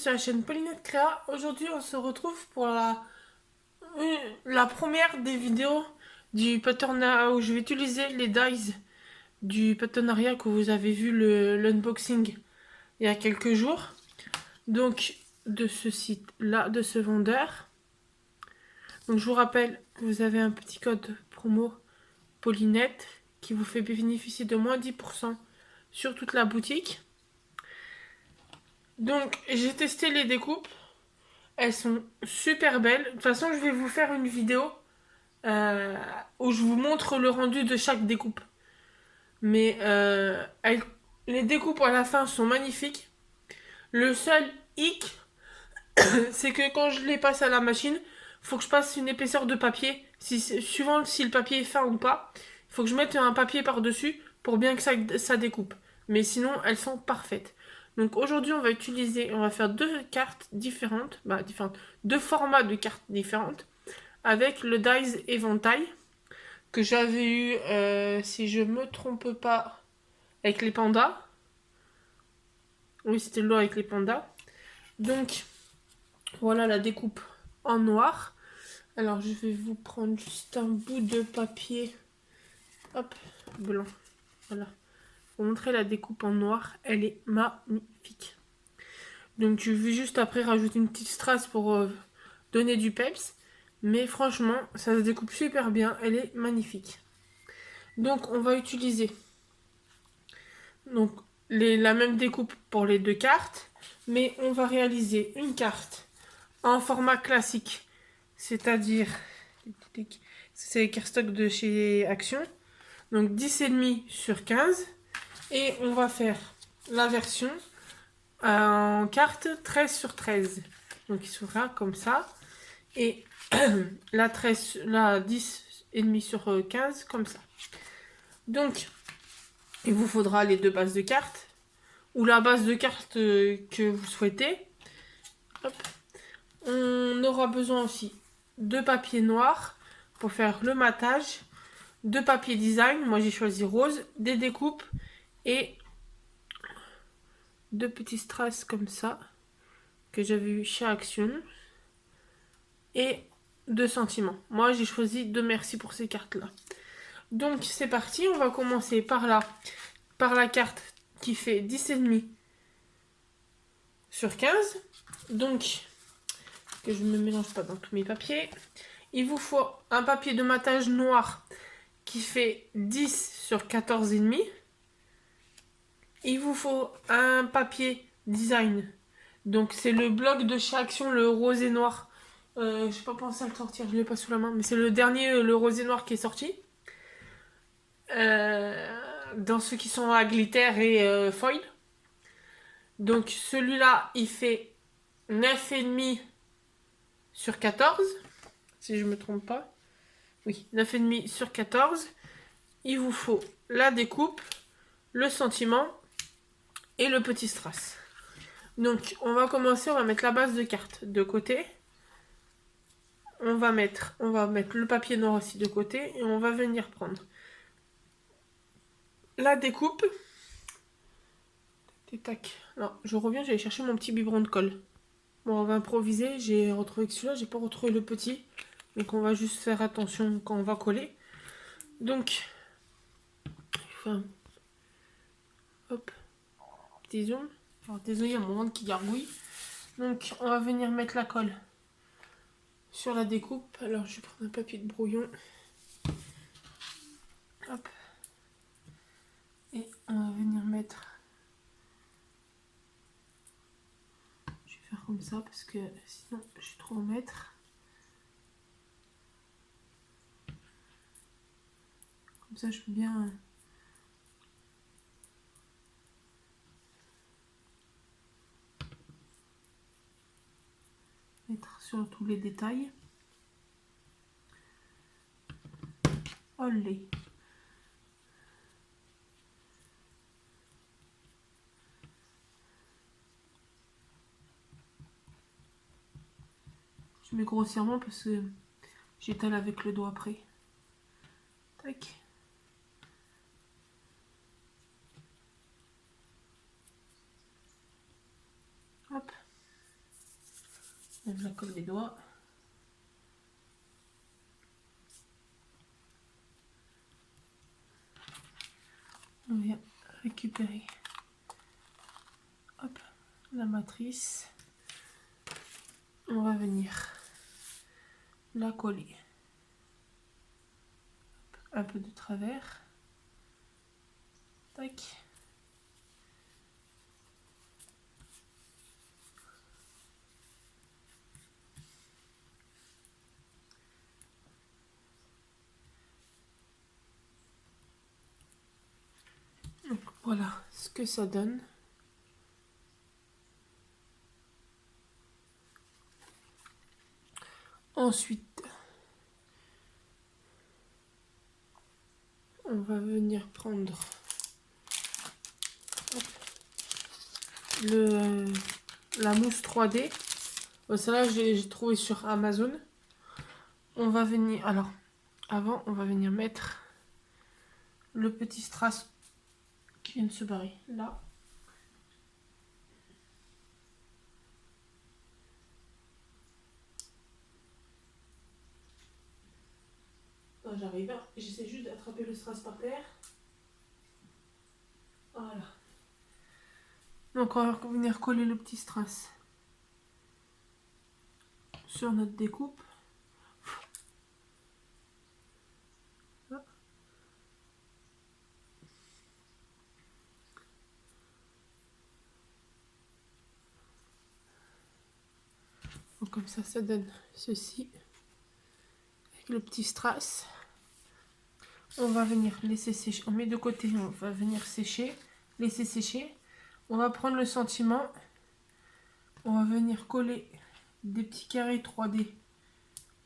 sur la chaîne Paulinette Créa. Aujourd'hui, on se retrouve pour la première des vidéos du partenariat où je vais utiliser les dies du partenariat que vous avez vu l'unboxing il y a quelques jours. Donc, de ce site-là, de ce vendeur. Donc, je vous rappelle que vous avez un petit code promo Paulinette qui vous fait bénéficier de moins 10% sur toute la boutique. Donc, j'ai testé les découpes. Elles sont super belles. De toute façon, je vais vous faire une vidéo où je vous montre le rendu de chaque découpe. Mais les découpes à la fin sont magnifiques. Le seul hic, c'est que quand je les passe à la machine, faut que je passe une épaisseur de papier. Suivant si le papier est fin ou pas, il faut que je mette un papier par-dessus pour bien que ça découpe. Mais sinon, elles sont parfaites. Donc aujourd'hui, on va faire deux cartes différentes, deux formats de cartes différentes, avec le dies éventail que j'avais eu, si je me trompe pas, avec les pandas. Oui, c'était le lot avec les pandas. Donc voilà la découpe en noir. Alors je vais vous prendre juste un bout de papier, hop, blanc. Voilà. Pour montrer la découpe en noir, elle est magnifique. Donc je vais juste après rajouter une petite strass pour donner du peps. Mais franchement, ça se découpe super bien. Elle est magnifique. Donc on va utiliser la même découpe pour les deux cartes. Mais on va réaliser une carte en format classique. C'est-à-dire, c'est les cardstock de chez Action. Donc 10,5 sur 15. Et on va faire la version en carte 13 sur 13. Donc il sera comme ça. Et la 10,5 sur 15 comme ça. Donc il vous faudra les deux bases de cartes ou la base de cartes que vous souhaitez. Hop. On aura besoin aussi de papier noir pour faire le matage, de papier design, moi j'ai choisi rose, des découpes et deux petits strass comme ça que j'avais eu chez Action et deux sentiments. Moi j'ai choisi de merci pour ces cartes là. Donc c'est parti, on va commencer par la carte qui fait 10,5 sur 15. Donc que je ne me mélange pas dans tous mes papiers. Il vous faut un papier de matage noir qui fait 10 sur 14,5. Il vous faut un papier design. Donc c'est le bloc de chez Action, le rosé noir. Je n'ai pas pensé à le sortir, je ne l'ai pas sous la main. Mais c'est le dernier, le rosé noir qui est sorti. Dans ceux qui sont à glitter et foil. Donc celui-là, il fait 9,5 sur 14. Si je ne me trompe pas. Oui, 9,5 sur 14. Il vous faut la découpe, le sentiment et le petit strass. Donc on va commencer, on va mettre la base de carte de côté. On va mettre le papier noir aussi de côté et on va venir prendre la découpe. Tac. Non, je reviens, j'allais chercher mon petit biberon de colle. Bon, on va improviser, j'ai retrouvé que celui-là, j'ai pas retrouvé le petit. Donc on va juste faire attention quand on va coller. Donc, hop, petit zoom. Alors désolé, il y a mon ventre qui gargouille. Donc on va venir mettre la colle sur la découpe. Alors je vais prendre un papier de brouillon. Hop. Et on va venir mettre. Je vais faire comme ça parce que sinon je suis trop au mètre. Comme ça je peux bien mettre sur tous les détails. Olé. Je mets grossièrement parce que j'étale avec le doigt après. Tac. Hop. On la colle des doigts. On vient récupérer hop, la matrice. On va venir la coller. Hop, un peu de travers. Tac. Donc voilà ce que ça donne. Ensuite, on va venir prendre la mousse 3D. Celle-là, j'ai trouvé sur Amazon. On va venir, alors, avant, on va venir mettre le petit strass qui vient de se barrer là. Oh, j'arrive, j'essaie juste d'attraper le strass par terre. Voilà. Donc on va venir coller le petit strass sur notre découpe. Donc comme ça donne ceci avec le petit strass. On va venir laisser sécher. On met de côté, on va venir sécher, laisser sécher. On va prendre le sentiment. On va venir coller des petits carrés 3D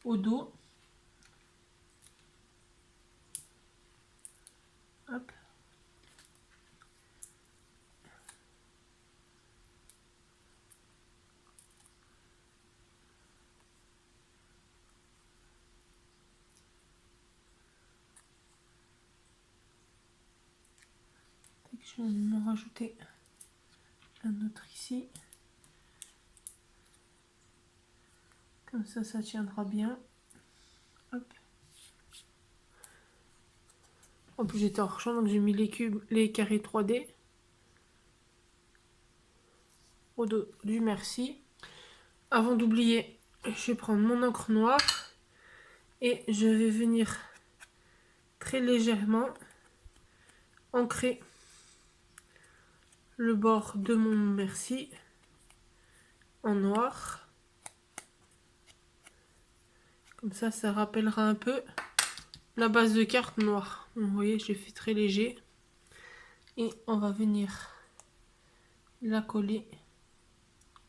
au dos. Hop. Je vais m'en rajouter un autre ici. Comme ça tiendra bien. Hop. En plus j'étais hors champ, donc j'ai mis les cubes, les carrés 3D au dos du merci. Avant d'oublier, je vais prendre mon encre noire et je vais venir très légèrement ancrer le bord de mon merci en noir. Comme ça rappellera un peu la base de carte noire. Vous voyez, je l'ai fait très léger. Et on va venir la coller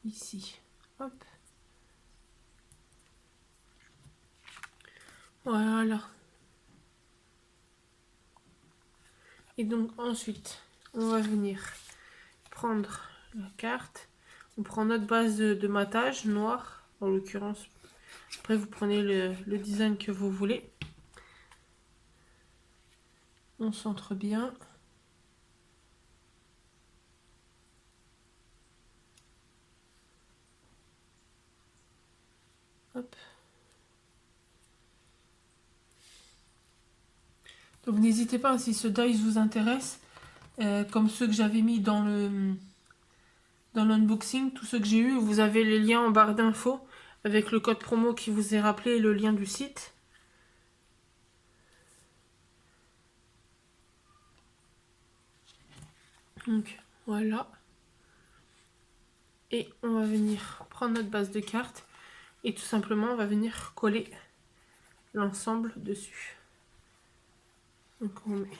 ici. Hop. Voilà. Et donc ensuite, on va venir prendre la carte. On prend notre base de matage noir, en l'occurrence. Après, vous prenez le design que vous voulez. On centre bien. Hop. Donc n'hésitez pas, si ce dies vous intéresse, comme ceux que j'avais mis dans l'unboxing, tous ceux que j'ai eu, vous avez les liens en barre d'infos avec le code promo qui vous est rappelé et le lien du site. Donc voilà. Et on va venir prendre notre base de carte et tout simplement on va venir coller l'ensemble dessus. Donc on met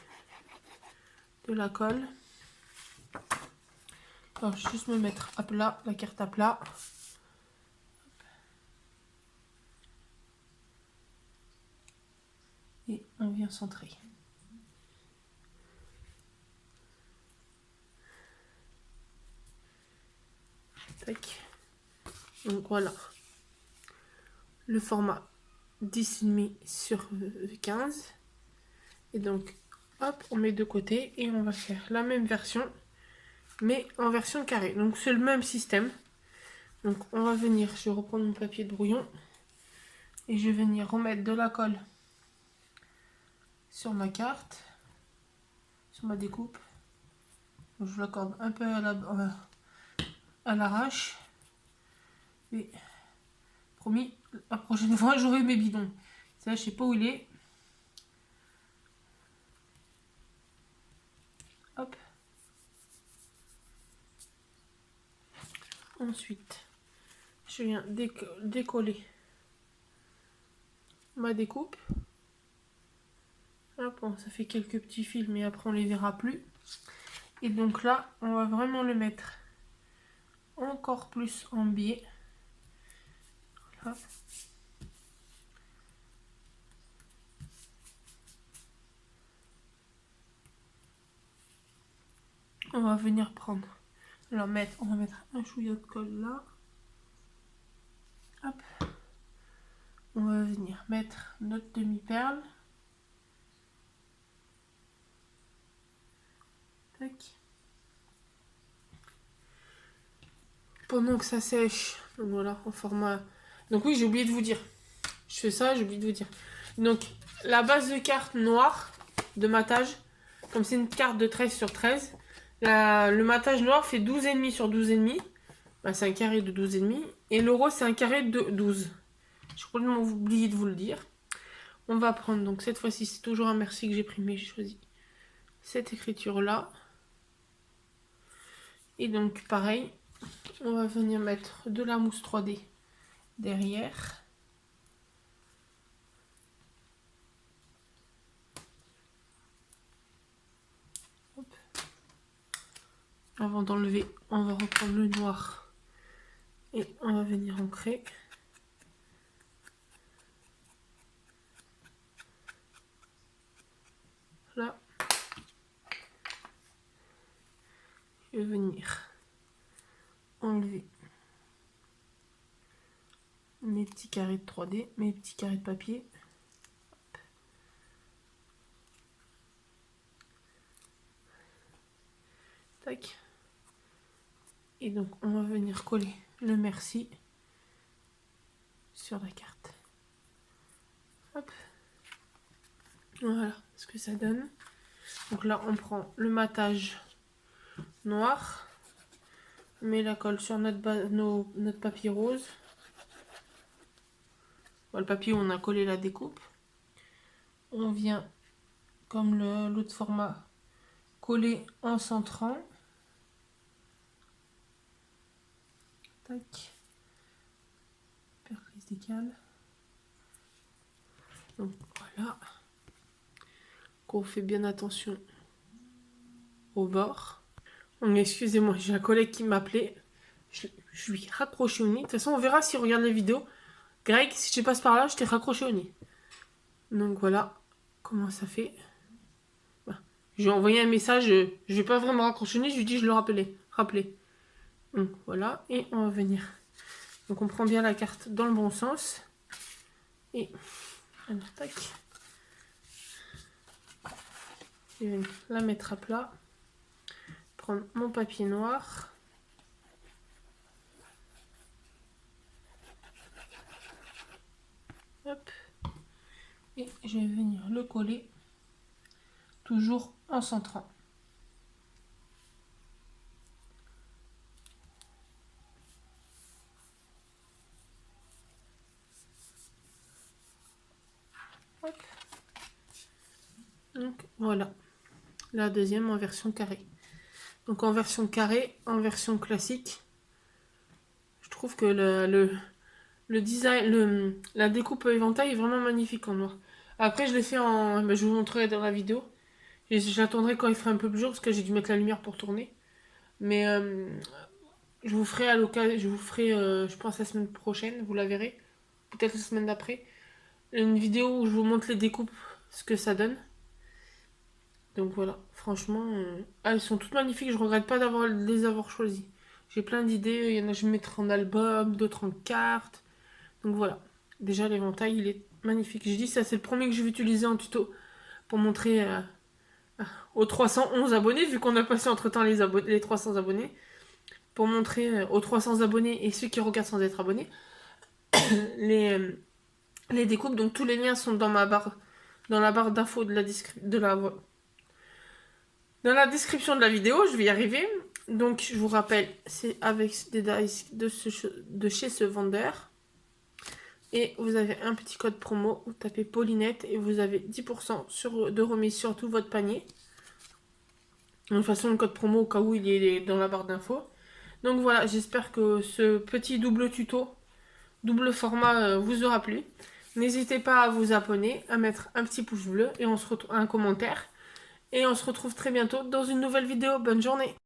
de la colle. Alors je vais juste me mettre à plat, la carte à plat. Et on vient centrer. Tac. Donc voilà. Le format 10,5 sur 15. Et donc, hop, on met de côté et on va faire la même version, mais en version carré. Donc c'est le même système. Donc on va venir, je vais reprendre mon papier de brouillon et je vais venir remettre de la colle sur ma carte, sur ma découpe. Donc, je l'accorde un peu à l'arrache. Et promis, la prochaine fois j'aurai mes bidons. Ça, je sais pas où il est. Hop. Ensuite, je viens décoller ma découpe. Hop, bon, ça fait quelques petits fils, mais après on les verra plus. Et donc là, on va vraiment le mettre encore plus en biais. Voilà. On va venir prendre, on va mettre un chouïa de colle là. Hop. On va venir mettre notre demi-perle. Tac. Pendant que ça sèche, donc voilà, en format. Donc oui, j'ai oublié de vous dire. Je fais ça, j'ai oublié de vous dire. Donc la base de carte noire de matage, comme c'est une carte de 13 sur 13, le matage noir fait 12,5 sur 12,5. Bah, c'est un carré de 12,5. Et le rose, c'est un carré de 12. J'ai complètement oublié de vous le dire. On va prendre, donc cette fois-ci, c'est toujours un merci que j'ai pris, mais j'ai choisi cette écriture-là. Et donc, pareil, on va venir mettre de la mousse 3D derrière. Hop. Avant d'enlever, on va reprendre le noir et on va venir ancrer. Là, je vais venir enlever mes petits carrés de 3D, mes petits carrés de papier. Hop. Tac. Et donc, on va venir coller le merci sur la carte. Hop. Voilà ce que ça donne. Donc là, on prend le matage noir. On met la colle sur notre papier rose. Bon, le papier où on a collé la découpe. On vient, comme l'autre format, coller en centrant. Tac. Perclise décale. Donc voilà. Qu'on fait bien attention au bord. Donc excusez-moi, j'ai un collègue qui m'appelait. Je lui ai raccroché au nez. De toute façon, on verra s'il regarde la vidéo. Greg, si tu passes par là, je t'ai raccroché au nez. Donc voilà comment ça fait. Bah, je lui ai envoyé un message. Je vais pas vraiment raccrocher au nez. Je lui ai dit je le rappelais. Donc voilà. Et on va venir. Donc on prend bien la carte dans le bon sens. Et alors, tac. Je vais la mettre à plat. Prendre mon papier noir. Hop. Et je vais venir le coller. Toujours en centrant. Hop. Donc voilà. La deuxième en version carrée. Donc en version carrée, en version classique, je trouve que le design, la découpe éventail est vraiment magnifique en noir. Après, je l'ai fait en... Ben, je vous montrerai dans la vidéo. J'attendrai quand il fera un peu plus jour, parce que j'ai dû mettre la lumière pour tourner. Mais je vous ferai à l'occasion, je vous ferai, je pense, la semaine prochaine, vous la verrez. Peut-être la semaine d'après. Une vidéo où je vous montre les découpes, ce que ça donne. Donc voilà, franchement, elles sont toutes magnifiques. Je regrette pas de les avoir choisies. J'ai plein d'idées. Il y en a que je vais mettre en album, d'autres en carte. Donc voilà. Déjà, l'éventail, il est magnifique. J'ai dit, ça, c'est le premier que je vais utiliser en tuto pour montrer aux 311 abonnés, vu qu'on a passé entre temps les 300 abonnés. pour montrer aux 300 abonnés et ceux qui regardent sans être abonnés les découpes. Donc tous les liens sont dans la barre d'infos dans la description de la vidéo. Je vais y arriver. Donc je vous rappelle, c'est avec des dice de chez ce vendeur. Et vous avez un petit code promo, vous tapez Paulinette et vous avez 10% de remise sur tout votre panier. De toute façon, le code promo, au cas où, il est dans la barre d'infos. Donc voilà, j'espère que ce petit double tuto, double format vous aura plu. N'hésitez pas à vous abonner, à mettre un petit pouce bleu et on se retrouve un commentaire. Et on se retrouve très bientôt dans une nouvelle vidéo. Bonne journée!